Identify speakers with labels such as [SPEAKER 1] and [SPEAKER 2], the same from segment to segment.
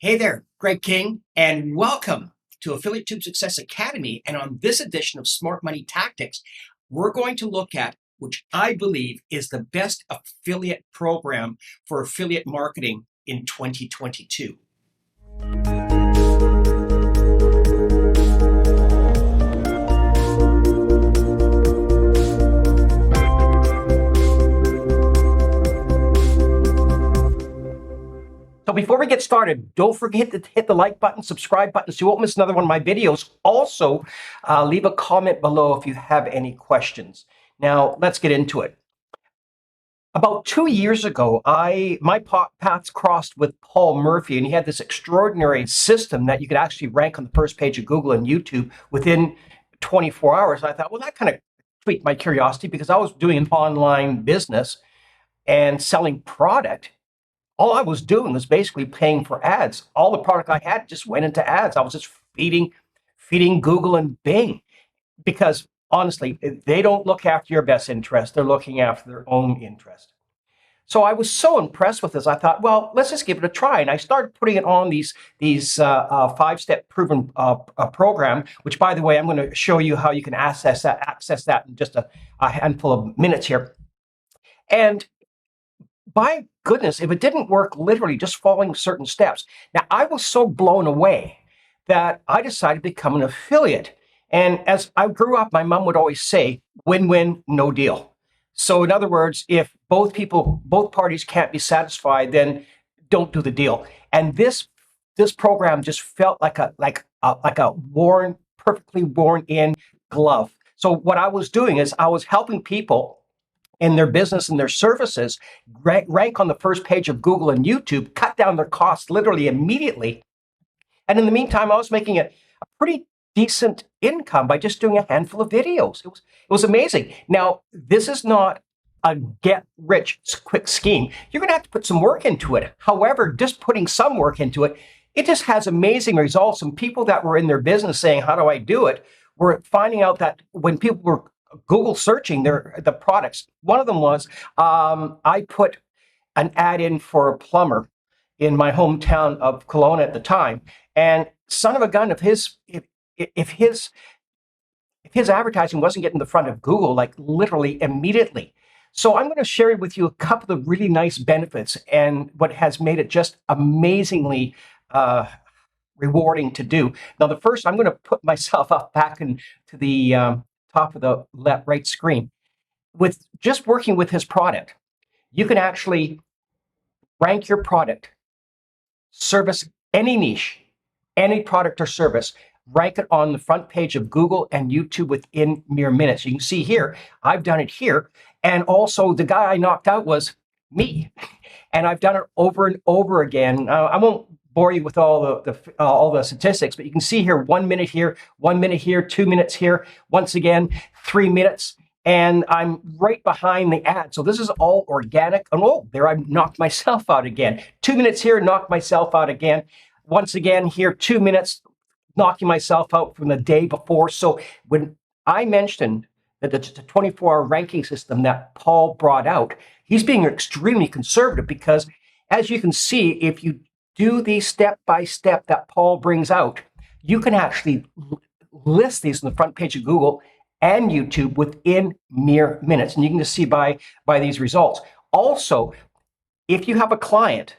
[SPEAKER 1] Hey there, Greg King, and welcome to Affiliate Tube Success Academy. And on this edition of Smart Money Tactics, we're going to look at which I believe is the best affiliate program for affiliate marketing in 2022. So before we get started, don't forget to hit the like button, subscribe button so you won't miss another one of my videos. Also, leave a comment below if you have any questions. Now, let's get into it. About 2 years ago, my paths crossed with Paul Murphy, and he had this extraordinary system that you could actually rank on the first page of Google and YouTube within 24 hours. And I thought, well, that kind of piqued my curiosity because I was doing an online business and selling product. All I was doing was basically paying for ads. All the product I had just went into ads. I was just feeding Google and Bing because honestly, they don't look after your best interest. They're looking after their own interest. So I was so impressed with this. I thought, well, let's just give it a try. And I started putting it on these 5-step proven program, which, by the way, I'm going to show you how you can access that in just a handful of minutes here. And by goodness, if it didn't work literally just following certain steps. Now, I was so blown away that I decided to become an affiliate. And as I grew up, my mom would always say, win-win, no deal. So in other words, if both parties can't be satisfied, then don't do the deal. And this program just felt like a perfectly worn in glove. So what I was doing is I was helping people in their business and their services rank on the first page of Google and YouTube, cut down their costs literally immediately. And in the meantime, I was making a pretty decent income by just doing a handful of videos. It was amazing. Now, this is not a get-rich-quick scheme. You're going to have to put some work into it. However, just putting some work into it, it just has amazing results. And people that were in their business saying, how do I do it, were finding out that when people were Google searching the products. One of them was I put an ad in for a plumber in my hometown of Kelowna at the time, and son of a gun, if his advertising wasn't getting in the front of Google, like literally immediately. So I'm going to share with you a couple of really nice benefits and what has made it just amazingly rewarding to do. Now, the first, I'm going to put myself up back into the top of the right screen. With just working with his product, you can actually rank your product, service any niche, any product or service, rank it on the front page of Google and YouTube within mere minutes. You can see here, I've done it here. And also the guy I knocked out was me. And I've done it over and over again. I won't bore you with all the statistics, but you can see here 1 minute here, 1 minute here, 2 minutes here, once again 3 minutes, and I'm right behind the ad. So this is all organic. And oh, there I knocked myself out again. 2 minutes here, knocked myself out again. Once again here, 2 minutes, knocking myself out from the day before. So when I mentioned that the 24-hour ranking system that Paul brought out, he's being extremely conservative because, as you can see, if you do these step by step that Paul brings out, you can actually list these on the front page of Google and YouTube within mere minutes. And you can just see by these results. Also, if you have a client,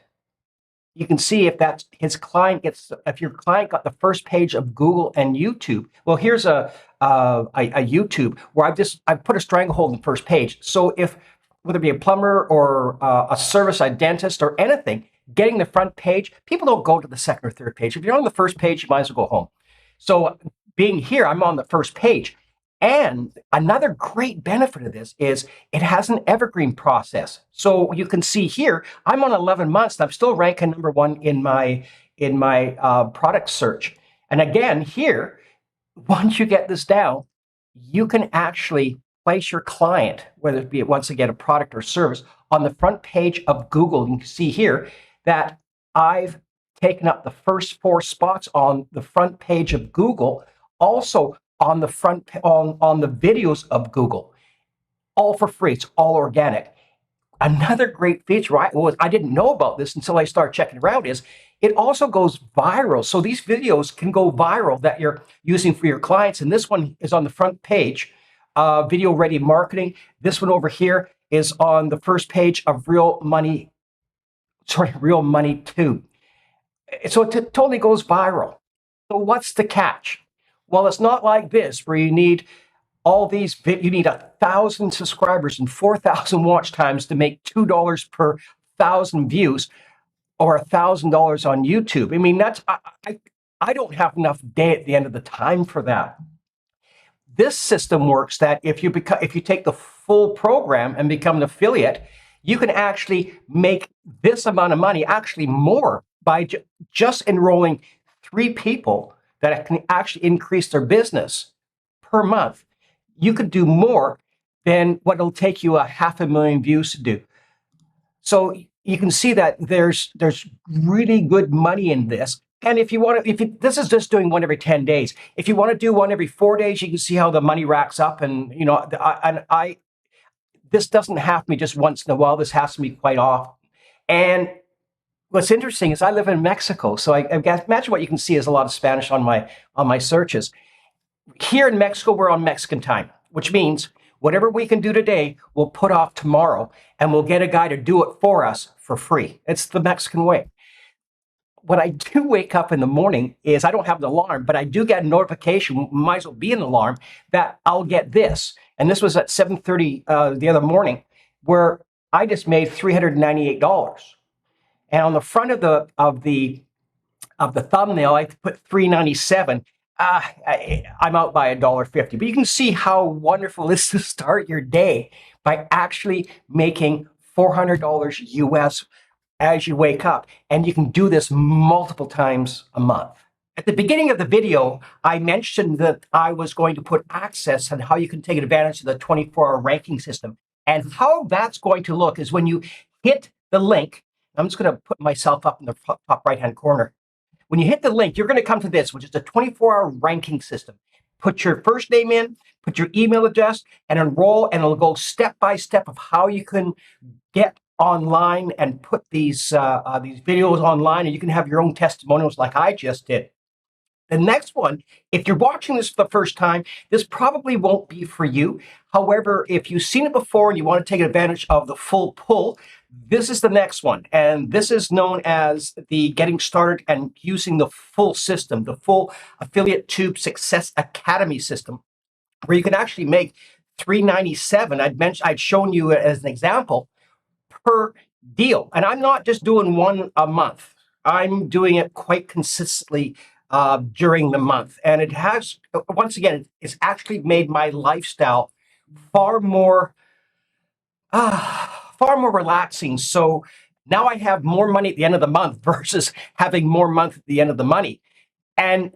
[SPEAKER 1] you can see if that's if your client got the first page of Google and YouTube. Well, here's a YouTube where I've put a stranglehold in the first page. So if, whether it be a plumber or a service, a dentist or anything, getting the front page, people don't go to the second or third page. If you're on the first page, you might as well go home. So being here, I'm on the first page. And another great benefit of this is it has an evergreen process. So you can see here, I'm on 11 months and I'm still ranking number one in my product search. And again, here, once you get this down, you can actually place your client, whether it be once again a product or service, on the front page of Google. You can see here that I've taken up the first 4 spots on the front page of Google, also on the on the videos of Google, all for free. It's all organic. Another great feature I didn't know about this until I started checking around is it also goes viral. So these videos can go viral that you're using for your clients. And this one is on the front page, video ready marketing. This one over here is on the first page of Real Money Tube. So it totally goes viral. So what's the catch? Well, it's not like this where you need you need 1,000 subscribers and 4,000 watch times to make $2 per 1,000 views or $1,000 on YouTube. I mean, I don't have enough day at the end of the time for that. This system works that if you take the full program and become an affiliate, you can actually make this amount of money, actually more, by just enrolling 3 people that can actually increase their business per month. You could do more than what it'll take you 500,000 views to do. So you can see that there's really good money in this. And if you want to, this is just doing one every 10 days. If you want to do one every 4 days, you can see how the money racks up. And this doesn't have to be just once in a while. This has to be quite often. And what's interesting is I live in Mexico, so I imagine what you can see is a lot of Spanish on my searches. Here in Mexico, we're on Mexican time, which means whatever we can do today, we'll put off tomorrow, and we'll get a guy to do it for us for free. It's the Mexican way. When I do wake up in the morning is I don't have an alarm, but I do get a notification, might as well be an alarm, that I'll get this. And this was at 7:30 the other morning, where I just made $398. And on the front of the thumbnail, I put $397. I'm out by $1.50. But you can see how wonderful it is to start your day by actually making $400 US as you wake up. And you can do this multiple times a month. At the beginning of the video, I mentioned that I was going to put access on how you can take advantage of the 24-hour ranking system. And how that's going to look is when you hit the link. I'm just going to put myself up in the top right-hand corner. When you hit the link, you're going to come to this, which is a 24-hour ranking system. Put your first name in, put your email address, and enroll, and it'll go step by step of how you can get online and put these videos online, and you can have your own testimonials like I just did. The next one, if you're watching this for the first time, this probably won't be for you. However, if you've seen it before and you want to take advantage of the full pull, this is the next one. And this is known as the Getting Started and Using the Full System, the full Affiliate Tube Success Academy system, where you can actually make $397. I'd shown you as an example per deal. And I'm not just doing one a month. I'm doing it quite consistently during the month. And it has, once again, it's actually made my lifestyle far more relaxing. So now I have more money at the end of the month versus having more month at the end of the money. And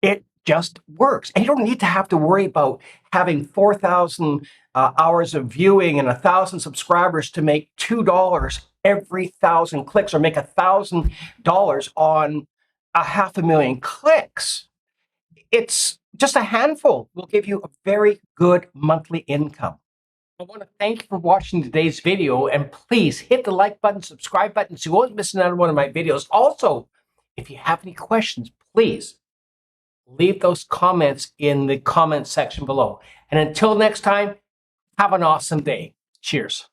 [SPEAKER 1] it just works. And you don't need to have to worry about having 4,000 hours of viewing and 1,000 subscribers to make $2 every 1,000 clicks, or make $1,000 on 500,000 clicks. It's just a handful will give you a very good monthly income. I want to thank you for watching today's video, and please hit the like button, subscribe button so you won't miss another one of my videos. Also, if you have any questions, please leave those comments in the comment section below. And until next time, have an awesome day. Cheers.